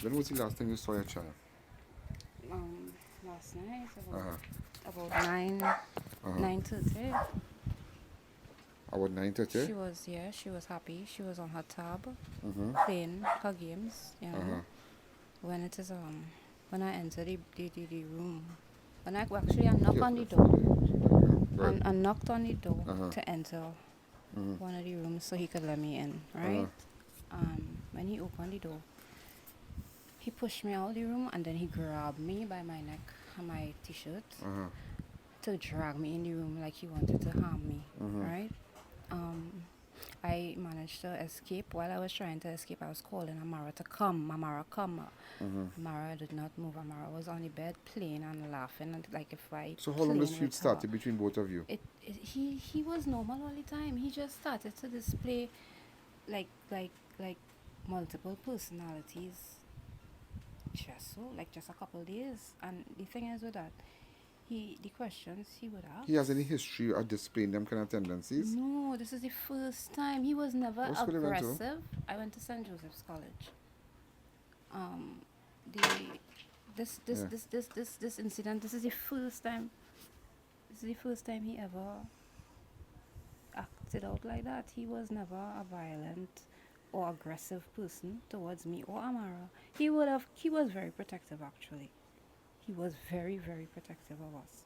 When was the last time you saw your child? Last night Uh-huh. about 9:30. About 9:30? She was happy. She was on her tab, Mm-hmm. playing her games. Uh-huh. When it is when I enter the room, when I actually I knock on the Yes, door, right. and I knocked on the door Uh-huh. to enter Mm-hmm. one of the rooms so he could let me in, Uh-huh. right? When he opened the door, he pushed me out of the room and then he grabbed me by my neck and my t-shirt Uh-huh. to drag me in the room like he wanted to harm me, Mm-hmm. right? I managed to escape. While I was trying to escape, I was calling Amarah to come. Amarah, come. Mm-hmm. Amarah did not move. Amarah was on the bed playing and laughing, and like if I So how long this playing feud with her. started between both of you? He was normal all the time. He just started to display like multiple personalities. Just a couple days. And the thing is with that, the questions he would ask. He has any history of displaying them kind of tendencies? No, this is the first time. He was never What school you went to? aggressive. I went to St. Joseph's College. The this incident. This is the first time. This is the first time he ever acted out like that. He was never a violent or aggressive person towards me or Amarah. He was very protective actually. He was very, very protective of us.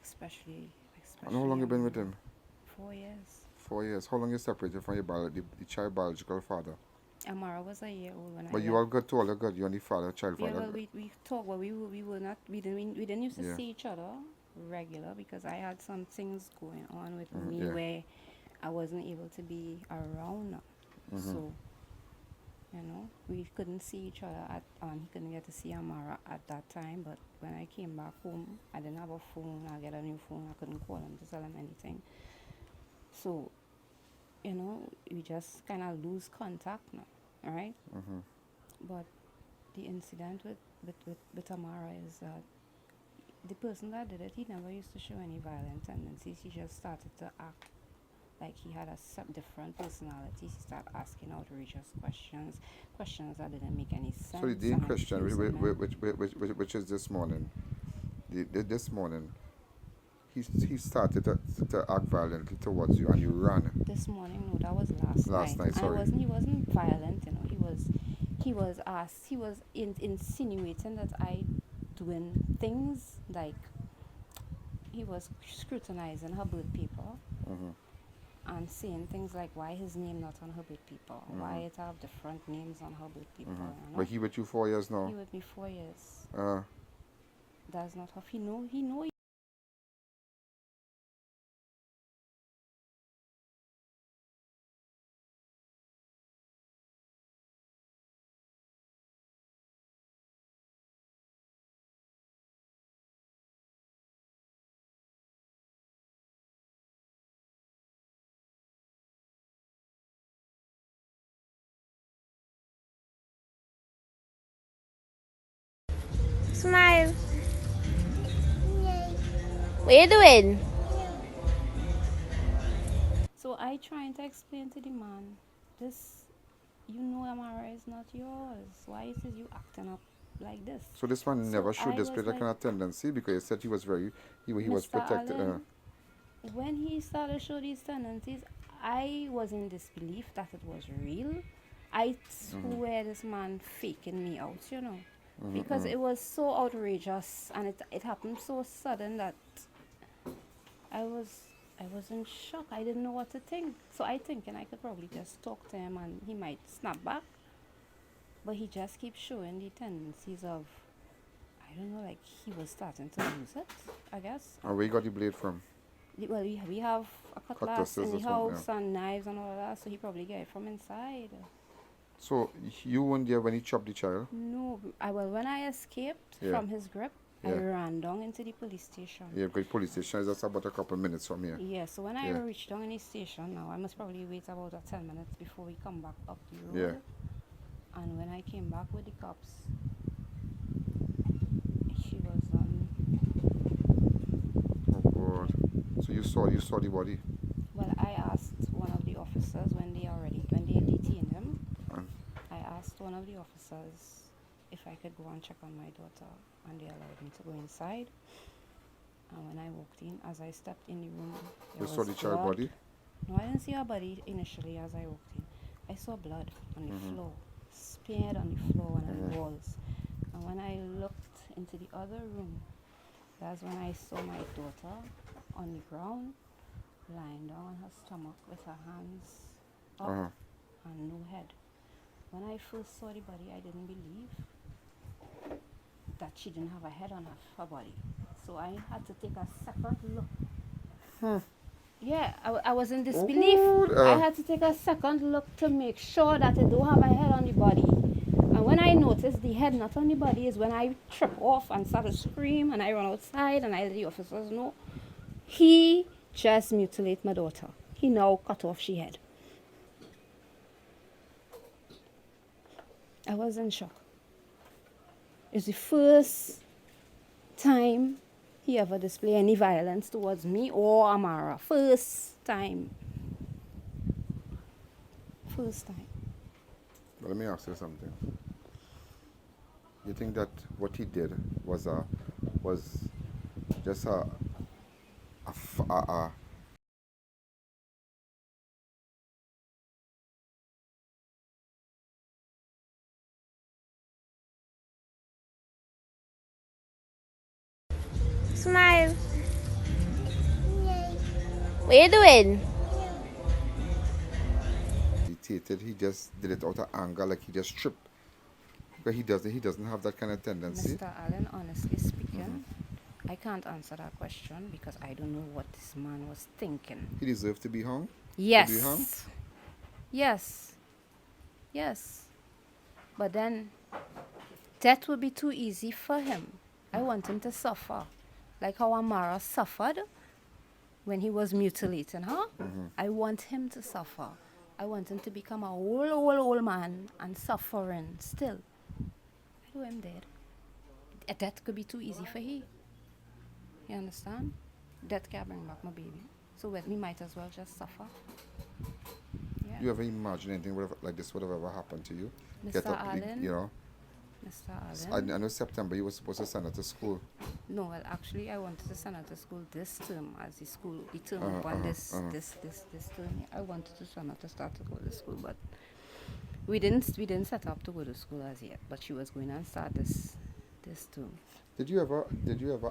Especially And how long you been with him? 4 years. 4 years. How long you separated from your the child biological father? Amarah was a year old when I But you all good too, all good. You and the father, child Yeah, father. well, we talk, but we were not, we didn't used to Yeah. see each other regular because I had some things going on with me yeah. where I wasn't able to be around. So, we couldn't see each other he couldn't get to see Amarah at that time. But when I came back home, I didn't have a phone. I get a new phone. I couldn't call him to tell him anything. So, we just kind of lose contact now, right? Mm-hmm. But the incident with Amarah is that the person that did it, he never used to show any violent tendencies. He just started to act like he had different personalities. He started asking outrageous questions that didn't make any sense. So the question, which is this morning, this morning, he started to act violently towards you and you ran. This morning, no, that was last night. Last night, sorry. He wasn't violent, he was insinuating that I doing things like he was scrutinizing her birth paper. Mm-hmm. And saying things like why his name not on her birth paper, why it have different names on her birth paper. But he with you 4 years now? He with me 4 years. That's not how he know. Smile. What are you doing? So I trying to explain to the man, this, Amarah is not yours. Why is it you acting up like this? So this man never showed display that kind of tendency because he said he was he was protected. Alleyne, when he started to show these tendencies, I was in disbelief that it was real. I swear this man faking me out, because it was so outrageous and it happened so sudden that I was in shock. I didn't know what to think. So I thinking I could probably just talk to him and he might snap back. But he just keeps showing the tendencies of, I don't know, like he was starting to lose it, I guess. And where you got the blade from? Well, we have a cutlass in the house and knives and all of that, so he probably get it from inside. So you weren't there when he chopped the child? No, when I escaped from his grip, I ran down into the police station. Yeah, because the police station is just about a couple of minutes from here. Yeah, so when I reached down in the station now, I must probably wait about 10 minutes before we come back up the road. Yeah. And when I came back with the cops, she was Oh God. So you saw the body? Well, I asked one of the officers when they detained him. I asked one of the officers if I could go and check on my daughter, and they allowed me to go inside. And when I walked in, as I stepped in the room, You saw the child blood. body? No, I didn't see her body initially as I walked in. I saw blood on the floor, smeared on the floor and on the walls. And when I looked into the other room, that's when I saw my daughter on the ground, lying down on her stomach with her hands up and no head. When I first saw the body, I didn't believe that she didn't have a head on her body. So I had to take a second look. Yeah, I was in disbelief. I had to take a second look to make sure that it don't have a head on the body. And when I noticed the head not on the body is when I trip off and start to scream and I run outside and I let the officers know. He just mutilated my daughter. He now cut off she head. I was in shock. It's the first time he ever displayed any violence towards me or Amarah. First time. First time. But let me ask you something. You think that what he did was just a Smile. What you doing? he just did it out of anger, like he just tripped? But he doesn't have that kind of tendency. Mr. Allen, honestly speaking, I can't answer that question because I don't know what this man was thinking. He deserves to be hung? Yes. To be hung? Yes. Yes. But then death would be too easy for him. I want him to suffer. Like how Amarah suffered when he was mutilating her. I want him to suffer. I want him to become a old man and suffering still. I do him dead. Death could be too easy for him. You understand? Death can't bring back my baby. So we might as well just suffer. Yeah. You ever imagine anything like this would have ever happened to you? Mr. Allen? You know? Mr. I Allen? know September you were supposed to send her to school. No, well, actually, I wanted to send her to school this term as the term open this term. I wanted to send her to start to go to school, but we didn't set up to go to school as yet. But she was going to start this term. Did you ever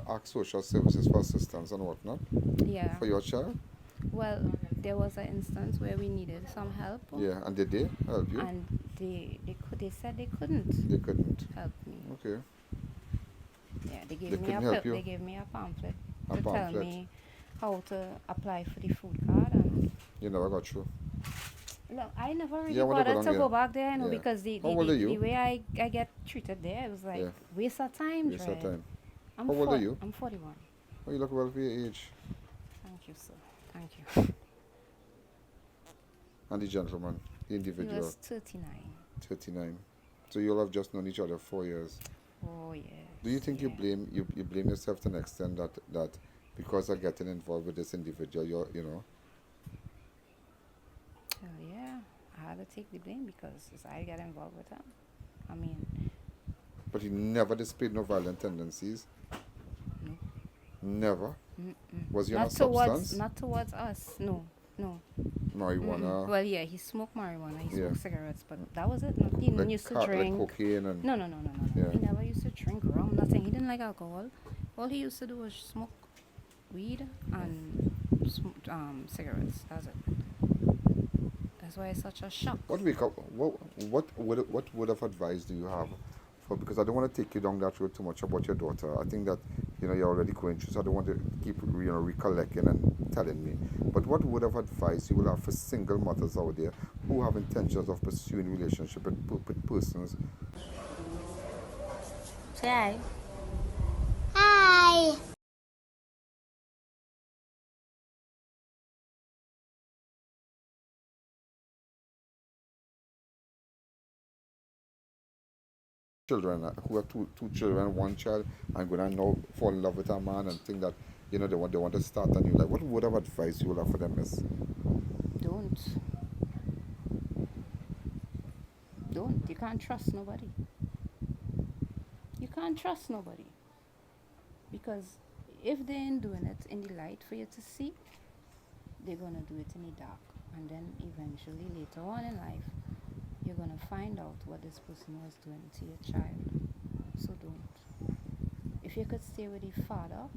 ask social services for assistance and whatnot? Yeah. For your child? Well, there was an instance where we needed some help. Yeah, and did they help you? And they said they couldn't. They couldn't Help me. Okay. Yeah, they gave me a pamphlet to tell me how to apply for the food card. And you never got through. look, I never really bothered to go back there, because the way I get treated there, it was like waste of time. Waste of time. How old are you? I'm 41. Oh, you look well for your age. Thank you, sir. Thank you. And the gentleman, the individual? He was 39. 39. So you'll have just known each other 4 years. Oh, yes. Do you think you blame yourself to an extent that because of getting involved with this individual, you know? Well, yeah, I had to take the blame because I got involved with him. I mean... But he never displayed no violent tendencies? No. Never? Was he on a Not substance? Not towards us, no. Marijuana? Well, yeah, he smoked marijuana, he smoked cigarettes, but that was it. He like didn't used to drink. Like cocaine and... No. Yeah. He never used to drink rum, nothing. He didn't like alcohol. All he used to do was smoke weed and cigarettes. That's it. That's why it's such a shock. What would have advice do you have for, because I don't want to take you down that road too much about your daughter. I think that you're already going through, so I don't want to keep recollecting and telling me. But what would have advice you will have for single mothers out there who have intentions of pursuing relationship with persons? Say hi. Hi. Children who have two children, one child, and going to now fall in love with a man and think that they want to start a new life. What would have advice you will have for them is? Don't. You can't trust nobody. You can't trust nobody. Because if they ain't doing it in the light for you to see, they're going to do it in the dark. And then eventually, later on in life, you're going to find out what this person was doing to your child. So don't. If you could stay with the father,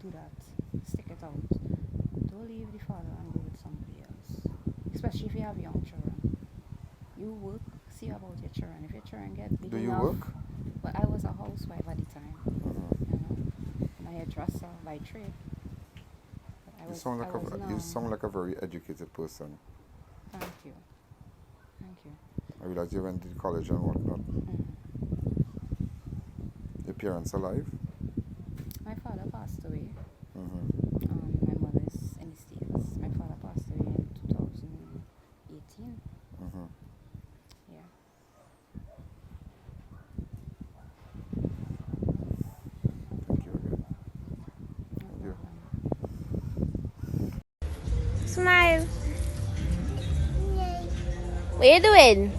do that. Stick it out. Don't leave the father and go with somebody else. Especially if you have young children. You work, see about your children. If your children get big Do you enough. work? Well, I was a housewife at the time. You know, I'm a hairdresser by trade. You sound like a very educated person. Thank you. Thank you. I realize you went to college and whatnot. Your parents alive? My father passed away. Mm-hmm. My mother is in the States. My father passed away in 2018. Mm-hmm. Yeah. Thank you again. No Thank you. problem. Smile. What you doing?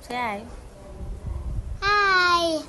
Say hi. Hi.